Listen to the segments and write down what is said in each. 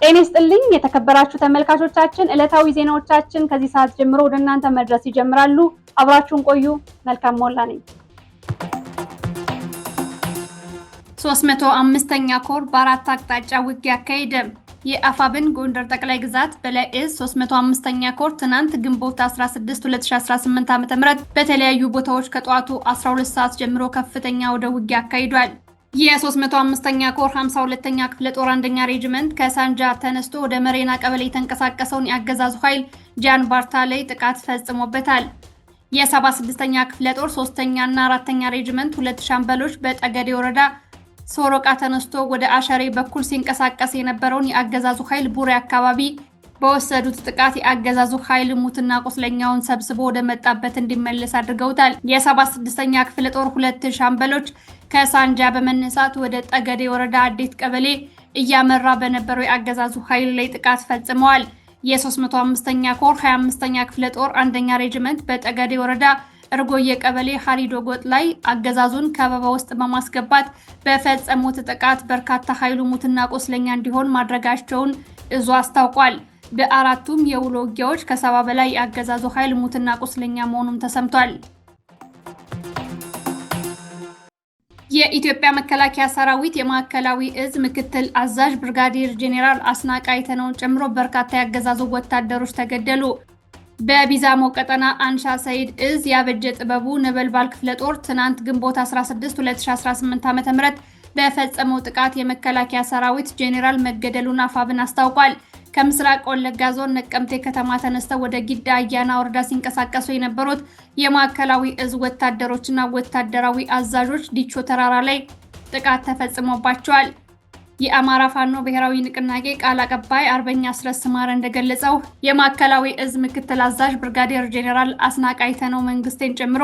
ጤና ይስጥልኝ የተከበራችሁ ተመልካቾቻችን ዕለታዊ ዜናዎቻችን ከዚህ ሰዓት ጀምሮ ወደ እናንተ መድረስ ይጀምራሉ። አብራችሁን ቆዩ። መልካም ሞላ ነኝ። 305ኛ ኮር በአራት አቅጣጫ ውጊያ አካሄደ። የአፋብን ጎንደር ጠቅላይ ግዛት በላይ እዝ 305ኛ ኮር ትናንት ግንቦት 16 2018 ዓ.ም በተለያዩ ቦታዎች ከጧቱ 12 ሰዓት ጀምሮ ከፍተኛ ወደ ውጊያ አካሂዷል። የ305ኛ ኮር 52ኛ ክፍለ ጦር አንደኛ ሬጅመንት ከሳንጃ ተነስቶ ወደ መሬና ቀበሌ የተንቀሳቀሰውን ያገዛዙ ኃይል ጃን ባርታ ላይ ጥቃት ፈጽሞበታል። የ76ኛ ክፍለ ጦር 3ኛ እና 4ኛ ሬጅመንት ሁለት ሻምበሎች በጠገዴ ወረዳ ሶሮቃ ተነስቶ ወደ አሸሬ በኩል ሲንቀሳቀስ የነበረውን ያገዛዙ ኃይል ቡሬ አካባቢ በወሰዱት ጥቃት ያገዛዙ ኃይል ሙትና ቁስለኛውን ሰብስቦ ወደ መጣበት እንዲመለስ አድርገውታል። የ76ኛ ክፍለ ጦር ሁለት ሻምበሎች ከሳንጃ በመነሳት ወደ ጠገዴ ወረዳ አዴት ቀበሌ እያመራ በነበረው ያገዛዙ ኃይል ላይ ጥቃት ፈጽመዋል። የ305ኛ ኮር 25ኛ ክፍለ ጦር አንደኛ ሬጅመንት በጠገዴ ወረዳ እርጎየ ቀበሌ ሀሪዶ ጎጥ ላይ አገዛዙን ከበባ ውስጥ በማስገባት በፈጸሙት ጥቃት በርካታ ኃይሉ ሙትና ቁስለኛ እንዲሆን ማድረጋቸውን እዙ አስታውቋል። በአራቱም የውሎ ውጊያዎች ከ70 በላይ ያገዛዙ ኃይል ሙትና ቁስለኛ መሆኑን ተሰምቷል። የኢትዮጵያ መከላከያ ሰራዊት የማዕከላዊ እዝ ምክትል አዛዥ ብርጋዴር ጄኔራል አስናቀ አይተነውን ጨምሮ በርካታ ያገዛዙ ወታደሮች ተገደሉ። በቢዛሞ ቀጠና አንሻ ሰይድ እዝ ያበጀ ጥበቡ ነበልባል ክፍለ ጦር ትናንት ግንቦት 16 2018 ዓ.ም በፈጸመው ጥቃት የመከላከያ ሰራዊት ጄኔራል መገደሉን አፋብን አስታውቋል። ከምስራቅ ወለጋ ዞን ነቀምቴ ከተማ ተነስተው ወደ ጊዳ አያና ወረዳ ሲንቀሳቀሱ የነበሩት የማዕከላዊ እዝ ወታደሮችና ወታደራዊ አዛዦች ዲቾ ተራራ ላይ ጥቃት ተፈጽሞባቸዋል። የአማራ ፋኖ ብሔራዊ ንቅናቄ ቃል አቀባይ አርበኛ አስረስ ማረ እንደገለጸው የማዕከላዊ እዝ ምክትል አዛዥ ብርጋዴር ጄኔራል አስናቀ አይተነው መንግስቴን ጨምሮ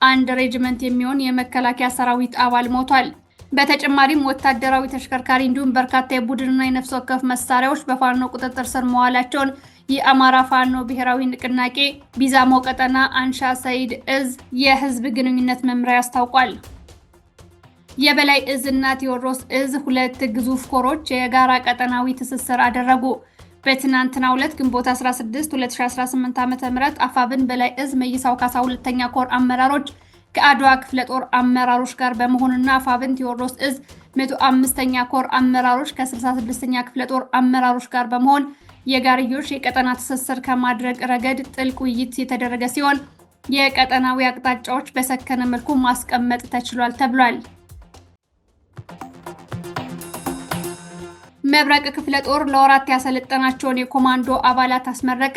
አንድ ሬጅመንት የሚሆን የመከላከያ ሰራዊት አባል ሞቷል። በተጨማሪም ወታደራዊ ተሽከርካሪ እንዲሁም በርካታ የቡድንና የነፍስ ወከፍ መሳሪያዎች በፋኖ ቁጥጥር ስር መዋላቸውን የአማራ ፋኖ ብሔራዊ ንቅናቄ ቢዛሞ ቀጠና አንሻ ሰይድ እዝ የህዝብ ግንኙነት መምሪያ አስታውቋል። የበላይ እዝ እና ቴዎድሮስ እዝ ሁለት ግዙፍ ኮሮች የጋራ ቀጠናዊ ትስስር አደረጉ። በትናንትናው ዕለት ግንቦት 16 2018 ዓ.ም አፋብን በላይ እዝ መይሳው ካሳ ሁለተኛ ኮር አመራሮች ከአድዋ ክፍለ ጦር አመራሮች ጋር በመሆንና አፋብን ቴዎድሮስ እዝ 105ኛ ኮር አመራሮች ከ66ኛ ክፍለ ጦር አመራሮች ጋር በመሆን የጋርዮሽ የቀጠና ትስስር ከማድረግ ረገድ ጥልቅ ውይይት የተደረገ ሲሆን የቀጠናዊ አቅጣጫዎች በሰከነ መልኩ ማስቀመጥ ተችሏል ተብሏል። መብረቅ ክፍለ ጦር ለወራት ያሰለጠናቸውን የኮማንዶ አባላት አስመረቀ።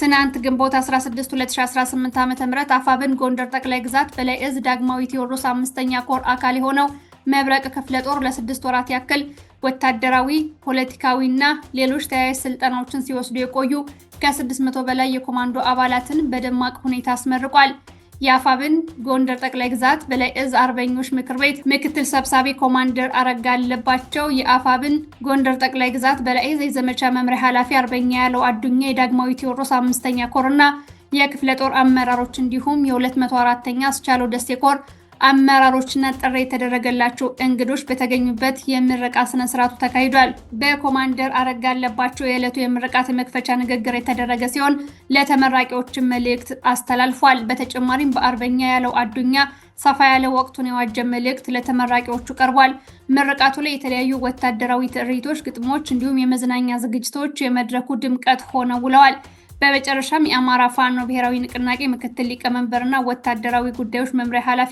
ትናንት ግንቦት 16 2018 ዓ.ም አፋብን ጎንደር ጠቅላይ ግዛት በላይ እዝ ዳግማዊ ቴዎድሮስ 5ኛ ኮር አካል የሆነው መብረቅ ክፍለ ጦር ለ6 ወራት ያክል ወታደራዊ፣ ፖለቲካዊና ሌሎች ተያያዥ ስልጠናዎችን ሲወስዱ የቆዩ ከ600 በላይ የኮማንዶ አባላትን በደማቅ ሁኔታ አስመርቋል። የአፋብን ጎንደር ጠቅላይ ግዛት በላይ እዝ አርበኞች ምክር ቤት ምክትል ሰብሳቢ ኮማንደር አረጋ አለባቸው፣ የአፋብን ጎንደር ጠቅላይ ግዛት በላይ እዝ የዘመቻ መምሪያ ኃላፊ አርበኛ ያለው አዱኛ፣ የዳግማዊ ቴዎድሮስ 5ኛ ኮርና የክፍለ ጦር አመራሮች እንዲሁም የ204ኛ አስቻለው ደሴ ኮር አመራሮችና ጥሪ የተደረገላቸው እንግዶች በተገኙበት የምረቃ ስነ ስርዓቱ ተካሂዷል። በኮማንደር አረጋ አለባቸው የዕለቱ የምረቃት መክፈቻ ንግግር የተደረገ ሲሆን ለተመራቂዎች መልእክት አስተላልፏል። በተጨማሪም በአርበኛ ያለው አዱኛ ሰፋ ያለ ወቅቱን የዋጀ መልእክት ለተመራቂዎቹ ቀርቧል። ምረቃቱ ላይ የተለያዩ ወታደራዊ ትርኢቶች፣ ግጥሞች እንዲሁም የመዝናኛ ዝግጅቶች የመድረኩ ድምቀት ሆነው ውለዋል። በመጨረሻም የአማራ ፋኖ ብሔራዊ ንቅናቄ ምክትል ሊቀመንበርና ወታደራዊ ጉዳዮች መምሪያ ኃላፊ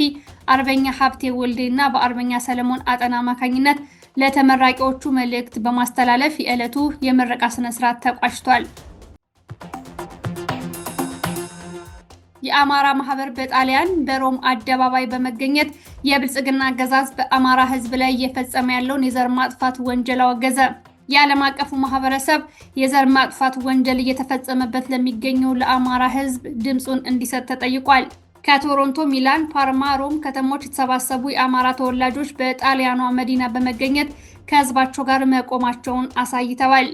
አርበኛ ሀብቴ ወልዴና በአርበኛ ሰለሞን አጠና አማካኝነት ለተመራቂዎቹ መልእክት በማስተላለፍ የዕለቱ የምረቃ ስነ ስርዓት ተቋጭቷል። የአማራ ማህበር በጣሊያን በሮም አደባባይ በመገኘት የብልጽግና አገዛዝ በአማራ ሕዝብ ላይ እየፈጸመ ያለውን የዘር ማጥፋት ወንጀል አወገዘ። የዓለም አቀፉ ማህበረሰብ የዘር ማጥፋት ወንጀል እየተፈጸመበት ለሚገኘው ለአማራ ህዝብ ድምጹን እንዲሰጥ ተጠይቋል። ከቶሮንቶ፣ ሚላን፣ ፓርማ፣ ሮም ከተሞች የተሰባሰቡ የአማራ ተወላጆች በጣሊያኗ መዲና በመገኘት ከህዝባቸው ጋር መቆማቸውን አሳይተዋል።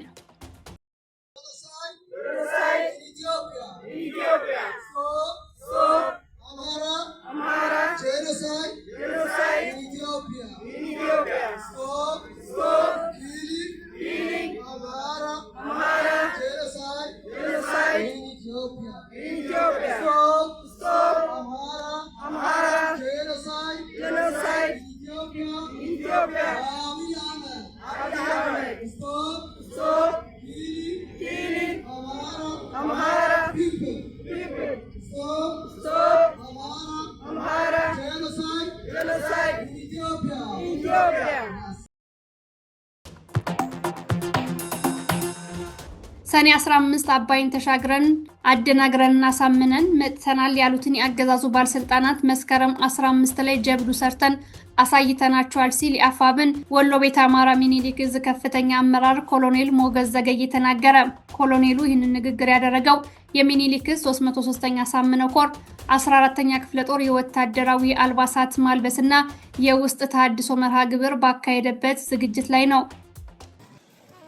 ሰኔ 15 አባይን ተሻግረን አደናግረንና ሳምነን መጥተናል ያሉትን ያገዛዙ ባለስልጣናት መስከረም 15 ላይ ጀብዱ ሰርተን አሳይተናቸዋል ሲል ያፋብን ወሎ ቤት አማራ ሚኒሊክ እዝ ከፍተኛ አመራር ኮሎኔል ሞገዝ ዘገየ ተናገረ። ኮሎኔሉ ይህንን ንግግር ያደረገው የሚኒሊክ እዝ 303ኛ ሳምነው ኮር 14ኛ ክፍለ ጦር የወታደራዊ አልባሳት ማልበስና የውስጥ ተሐድሶ መርሃ ግብር ባካሄደበት ዝግጅት ላይ ነው።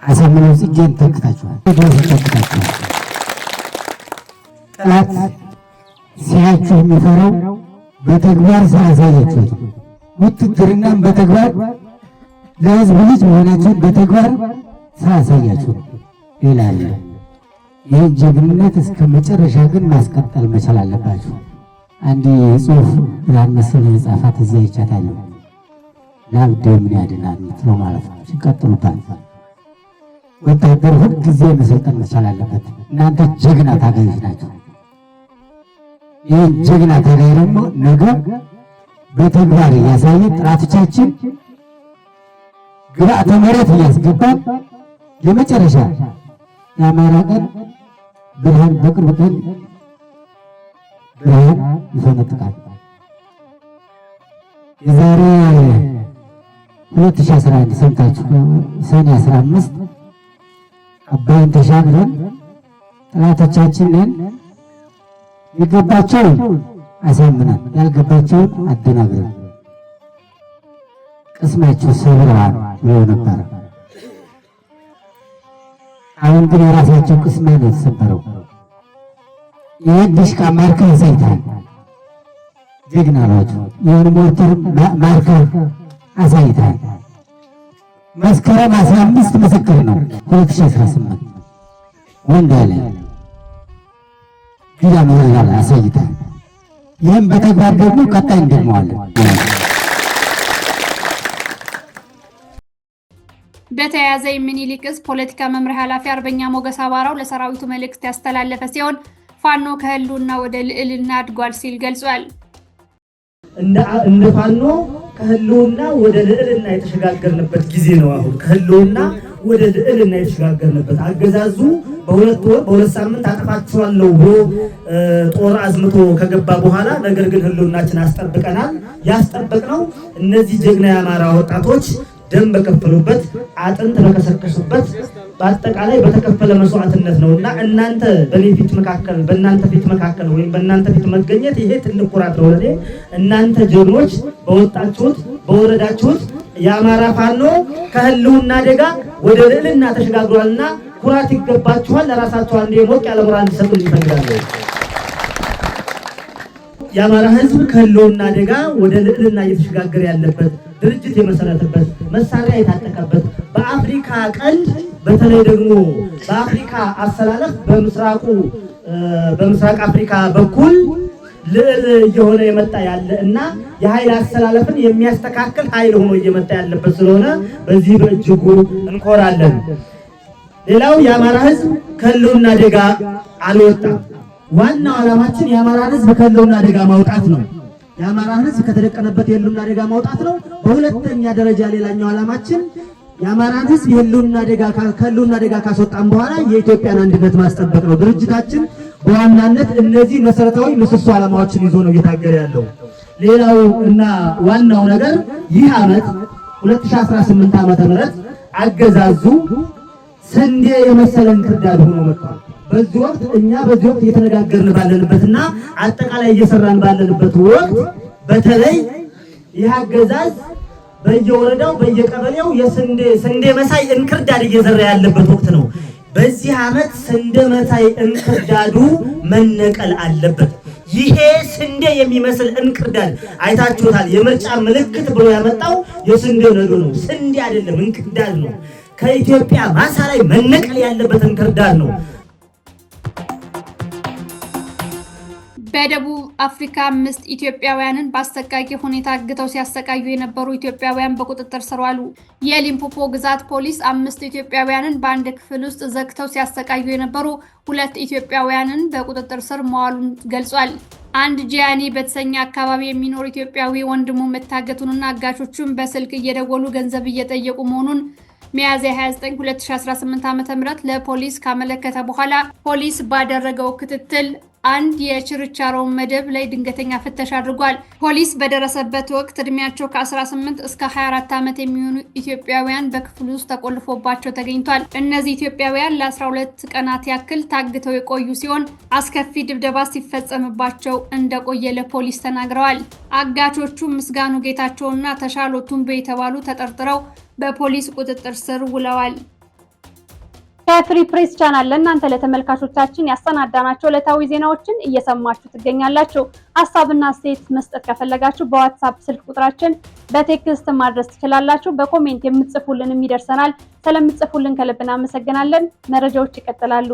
አሳምነው ጽጌን ተከታችኋል። ጠላት ሲያችሁ የሚፈራው በተግባር ሳያሳያችሁ ውትድርናም በተግባር ለህዝብ ልጅ መሆናችሁን በተግባር ሳያሳያችሁ ይላል። ይህን ጀግንነት እስከ መጨረሻ ግን ማስቀጠል መቻል አለባችሁ። አንድ ጽሑፍ ብርሃን መሰለ የጻፋት እዚያ ይቻታለሁ ላብደ ምን ያድናል ነው ማለት ነው። ሲቀጥሉባት ወታደር ሁል ጊዜ መሰልጠን መቻል አለበት። እናንተ ጀግና ታጋዮች ናቸው። ይህን ጀግና ታጋይ ደግሞ ነገ በተግባር እያሳየ ጥራቶቻችን ግብዓተ መሬት እያስገባን የመጨረሻ የአማራ ቀን ብርሃን በቅርብ ቀን ብርሃን ይፈነጥቃል። የዛሬ 2011 ሰምታችሁ ሰኔ 15 አባይን ተሻግረን ጠላቶቻችንን የገባቸውን አሳምነን ያልገባቸውን አደናግረን ቅስማቸው ሰብረዋል ብለው ነበር። አሁን ግን የራሳቸው ቅስም ነው የተሰበረው። ይህን ዲሽቃ ማርከህ አሳይተሃል። ጀግና ናቸው። ይህን ሞርተር ማርከህ አሳይተሃል። መስከረም 15 ምስክር ነው። 2018 ወንዳ ላይ ጊዳ መረጋል አሳይተሃል። ይህም በተግባር ደግሞ ቀጣይ እንደግመዋለን። በተያያዘ የሚኒሊክ እዝ ፖለቲካ መምሪያ ኃላፊ አርበኛ ሞገስ አባራው ለሰራዊቱ መልእክት ያስተላለፈ ሲሆን ፋኖ ከህልውና ወደ ልዕልና አድጓል ሲል ገልጿል። እንደ ፋኖ ከህልውና ወደ ልዕልና የተሸጋገርንበት ጊዜ ነው። አሁን ከህልውና ወደ ልዕልና የተሸጋገርንበት አገዛዙ በሁለት ወር በሁለት ሳምንት አጠፋችኋለሁ ብሎ ጦር አዝምቶ ከገባ በኋላ ነገር ግን ህልውናችን አስጠብቀናል። ያስጠበቅነው እነዚህ ጀግና የአማራ ወጣቶች ደም በከፈሉበት አጥንት በከሰከሱበት በአጠቃላይ በተከፈለ መስዋዕትነት ነውና እናንተ በእናንተ ፊት መካከል ወይም በእናንተ ፊት መገኘት ይሄ ትልቅ ኩራት ነው ለኔ። እናንተ ጀግኖች በወጣችሁት በወረዳችሁት የአማራ ፋኖ ከህልውና አደጋ ወደ ልዕልና ተሸጋግሯልና ኩራት ይገባችኋል። ለራሳችሁ አንዴ ሞቅ ያለ ሞራል እንዲሰጡ ይፈልጋሉ። የአማራ ህዝብ ከህልውና አደጋ ወደ ልዕልና እየተሸጋገረ ያለበት ድርጅት የመሰረተበት መሳሪያ የታጠቀበት በአፍሪካ ቀንድ በተለይ ደግሞ በአፍሪካ አሰላለፍ በምስራቅ አፍሪካ በኩል ልዕል እየሆነ የመጣ ያለ እና የኃይል አሰላለፍን የሚያስተካክል ኃይል ሆኖ እየመጣ ያለበት ስለሆነ በዚህ በእጅጉ እንኮራለን። ሌላው የአማራ ህዝብ ከህልውና አደጋ አልወጣም። ዋናው ዓላማችን የአማራ ህዝብ ከህልውና አደጋ ማውጣት ነው። የአማራ ህዝብ ከተደቀነበት የህልውና አደጋ ማውጣት ነው። በሁለተኛ ደረጃ ሌላኛው ዓላማችን የአማራ ህዝብ ከህልውና አደጋ ካስወጣን በኋላ የኢትዮጵያን አንድነት ማስጠበቅ ነው። ድርጅታችን በዋናነት እነዚህ መሰረታዊ ምሰሶ ዓላማዎችን ይዞ ነው እየታገለ ያለው። ሌላው እና ዋናው ነገር ይህ ዓመት 2018 ዓመተ ምህረት አገዛዙ ስንዴ የመሰለን ክርዳድ ሆኖ መጥቷል። በዚህ ወቅት እየተነጋገርን ባለንበትና አጠቃላይ እየሰራን ባለንበት ወቅት በተለይ ይህ አገዛዝ በየወረዳው በየቀበሌው ስንዴ መሳይ እንክርዳድ እየዘራ ያለበት ወቅት ነው። በዚህ ዓመት ስንዴ መሳይ እንክርዳዱ መነቀል አለበት። ይሄ ስንዴ የሚመስል እንክርዳድ አይታችሁታል። የምርጫ ምልክት ብሎ ያመጣው የስንዴ ነዶ ነው። ስንዴ አይደለም፣ እንክርዳድ ነው። ከኢትዮጵያ ማሳ ላይ መነቀል ያለበት እንክርዳድ ነው። በደቡብ አፍሪካ 5 ኢትዮጵያውያንን በአሰቃቂ ሁኔታ አግተው ሲያሰቃዩ የነበሩ ኢትዮጵያውያን በቁጥጥር ስር ዋሉ። የሊምፖፖ ግዛት ፖሊስ 5 ኢትዮጵያውያንን በአንድ ክፍል ውስጥ ዘግተው ሲያሰቃዩ የነበሩ 2 ኢትዮጵያውያንን በቁጥጥር ስር መዋሉን ገልጿል። አንድ ጂያኒ በተሰኘ አካባቢ የሚኖር ኢትዮጵያዊ ወንድሙ መታገቱንና አጋቾቹን በስልክ እየደወሉ ገንዘብ እየጠየቁ መሆኑን ሚያዝያ 29 2018 ዓ.ም ለፖሊስ ካመለከተ በኋላ ፖሊስ ባደረገው ክትትል አንድ የችርቻሮ መደብ ላይ ድንገተኛ ፍተሻ አድርጓል። ፖሊስ በደረሰበት ወቅት እድሜያቸው ከ18 እስከ 24 ዓመት የሚሆኑ ኢትዮጵያውያን በክፍሉ ውስጥ ተቆልፎባቸው ተገኝቷል። እነዚህ ኢትዮጵያውያን ለ12 ቀናት ያክል ታግተው የቆዩ ሲሆን አስከፊ ድብደባ ሲፈጸምባቸው እንደቆየ ለፖሊስ ተናግረዋል። አጋቾቹ ምስጋኑ ጌታቸውና ተሻሎ ቱምቤ የተባሉ ተጠርጥረው በፖሊስ ቁጥጥር ስር ውለዋል። ከፍሪ ፕሬስ ቻናል ለእናንተ ለተመልካቾቻችን ያሰናዳናቸው ዕለታዊ ዜናዎችን እየሰማችሁ ትገኛላችሁ። ሐሳብና አስተያየት መስጠት ከፈለጋችሁ በዋትስአፕ ስልክ ቁጥራችን በቴክስት ማድረስ ትችላላችሁ። በኮሜንት የምትጽፉልንም ይደርሰናል። ስለምትጽፉልን ከልብ እናመሰግናለን። መረጃዎች ይቀጥላሉ።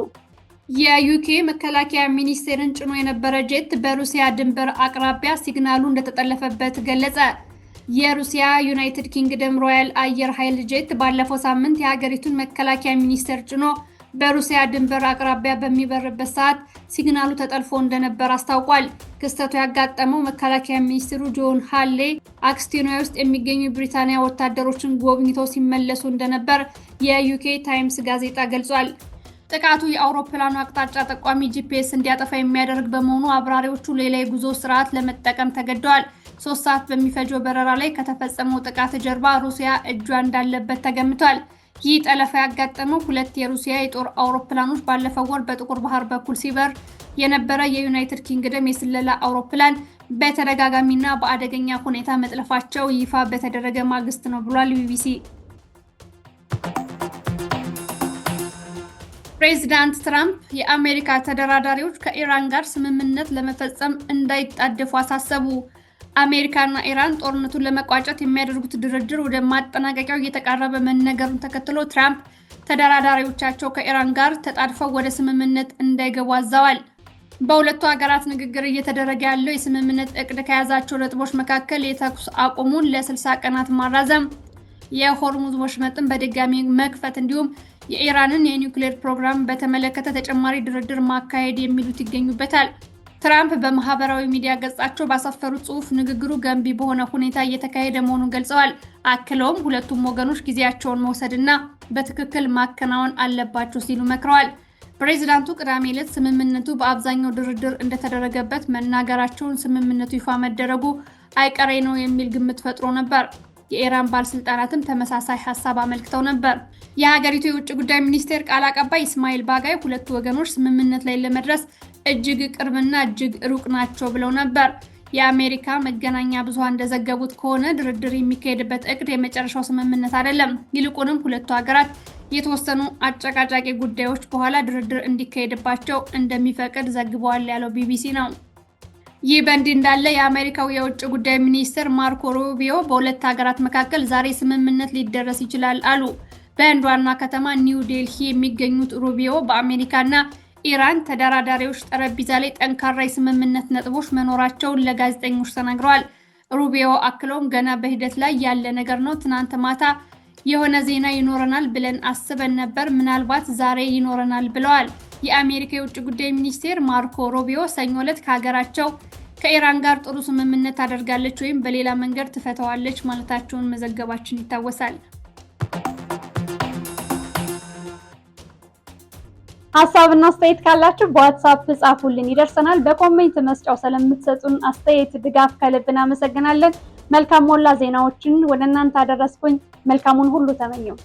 የዩኬ መከላከያ ሚኒስቴርን ጭኖ የነበረ ጄት በሩሲያ ድንበር አቅራቢያ ሲግናሉ እንደተጠለፈበት ገለጸ። የሩሲያ ዩናይትድ ኪንግደም ሮያል አየር ኃይል ጄት ባለፈው ሳምንት የሀገሪቱን መከላከያ ሚኒስቴር ጭኖ በሩሲያ ድንበር አቅራቢያ በሚበርበት ሰዓት ሲግናሉ ተጠልፎ እንደነበር አስታውቋል። ክስተቱ ያጋጠመው መከላከያ ሚኒስትሩ ጆን ሃሌ አክስቲኖያ ውስጥ የሚገኙ ብሪታንያ ወታደሮችን ጎብኝተው ሲመለሱ እንደነበር የዩኬ ታይምስ ጋዜጣ ገልጿል። ጥቃቱ የአውሮፕላኑ አቅጣጫ ጠቋሚ ጂፒኤስ እንዲያጠፋ የሚያደርግ በመሆኑ አብራሪዎቹ ሌላ የጉዞ ስርዓት ለመጠቀም ተገደዋል። 3 ሰዓት በሚፈጀው በረራ ላይ ከተፈጸመው ጥቃት ጀርባ ሩሲያ እጇ እንዳለበት ተገምቷል። ይህ ጠለፋ ያጋጠመው 2 የሩሲያ የጦር አውሮፕላኖች ባለፈው ወር በጥቁር ባህር በኩል ሲበር የነበረ የዩናይትድ ኪንግደም የስለላ አውሮፕላን በተደጋጋሚና በአደገኛ ሁኔታ መጥለፋቸው ይፋ በተደረገ ማግስት ነው ብሏል ቢቢሲ። ፕሬዚዳንት ትራምፕ የአሜሪካ ተደራዳሪዎች ከኢራን ጋር ስምምነት ለመፈጸም እንዳይጣደፉ አሳሰቡ። አሜሪካና ኢራን ጦርነቱን ለመቋጨት የሚያደርጉት ድርድር ወደ ማጠናቀቂያው እየተቃረበ መነገሩን ተከትሎ ትራምፕ ተደራዳሪዎቻቸው ከኢራን ጋር ተጣድፈው ወደ ስምምነት እንዳይገቡ አዘዋል። በሁለቱ ሀገራት ንግግር እየተደረገ ያለው የስምምነት እቅድ ከያዛቸው ነጥቦች መካከል የተኩስ አቁሙን ለ60 ቀናት ማራዘም፣ የሆርሙዝ ወሽመጥን በድጋሚ መክፈት እንዲሁም የኢራንን የኒውክሌር ፕሮግራም በተመለከተ ተጨማሪ ድርድር ማካሄድ የሚሉት ይገኙበታል። ትራምፕ በማህበራዊ ሚዲያ ገጻቸው ባሰፈሩት ጽሑፍ ንግግሩ ገንቢ በሆነ ሁኔታ እየተካሄደ መሆኑን ገልጸዋል። አክለውም ሁለቱም ወገኖች ጊዜያቸውን መውሰድና በትክክል ማከናወን አለባቸው ሲሉ መክረዋል። ፕሬዚዳንቱ ቅዳሜ ዕለት ስምምነቱ በአብዛኛው ድርድር እንደተደረገበት መናገራቸውን ስምምነቱ ይፋ መደረጉ አይቀሬ ነው የሚል ግምት ፈጥሮ ነበር። የኢራን ባለስልጣናትም ተመሳሳይ ሐሳብ አመልክተው ነበር። የሀገሪቱ የውጭ ጉዳይ ሚኒስቴር ቃል አቀባይ ኢስማኤል ባጋይ ሁለቱ ወገኖች ስምምነት ላይ ለመድረስ እጅግ ቅርብና እጅግ ሩቅ ናቸው ብለው ነበር። የአሜሪካ መገናኛ ብዙሃን እንደዘገቡት ከሆነ ድርድር የሚካሄድበት እቅድ የመጨረሻው ስምምነት አይደለም። ይልቁንም ሁለቱ ሀገራት የተወሰኑ አጨቃጫቂ ጉዳዮች በኋላ ድርድር እንዲካሄድባቸው እንደሚፈቅድ ዘግበዋል ያለው ቢቢሲ ነው። ይህ በእንዲህ እንዳለ የአሜሪካው የውጭ ጉዳይ ሚኒስትር ማርኮ ሩቢዮ በሁለት ሀገራት መካከል ዛሬ ስምምነት ሊደረስ ይችላል አሉ። በህንድ ዋና ከተማ ኒው ዴልሂ የሚገኙት ሩቢዮ በአሜሪካና ኢራን ተደራዳሪዎች ጠረጴዛ ላይ ጠንካራ የስምምነት ነጥቦች መኖራቸውን ለጋዜጠኞች ተናግረዋል። ሩቢዮ አክለውም ገና በሂደት ላይ ያለ ነገር ነው። ትናንት ማታ የሆነ ዜና ይኖረናል ብለን አስበን ነበር፣ ምናልባት ዛሬ ይኖረናል ብለዋል። የአሜሪካ የውጭ ጉዳይ ሚኒስቴር ማርኮ ሩቢዮ ሰኞ ዕለት ከሀገራቸው ከኢራን ጋር ጥሩ ስምምነት ታደርጋለች ወይም በሌላ መንገድ ትፈታዋለች ማለታቸውን መዘገባችን ይታወሳል። ሐሳብና አስተያየት ካላችሁ በዋትስአፕ ጻፉልን፣ ይደርሰናል። በኮሜንት መስጫው ስለምትሰጡን አስተያየት ድጋፍ ከልብ እናመሰግናለን። መልካም ሞላ ዜናዎችን ወደ እናንተ አደረስኩኝ። መልካሙን ሁሉ ተመኘው።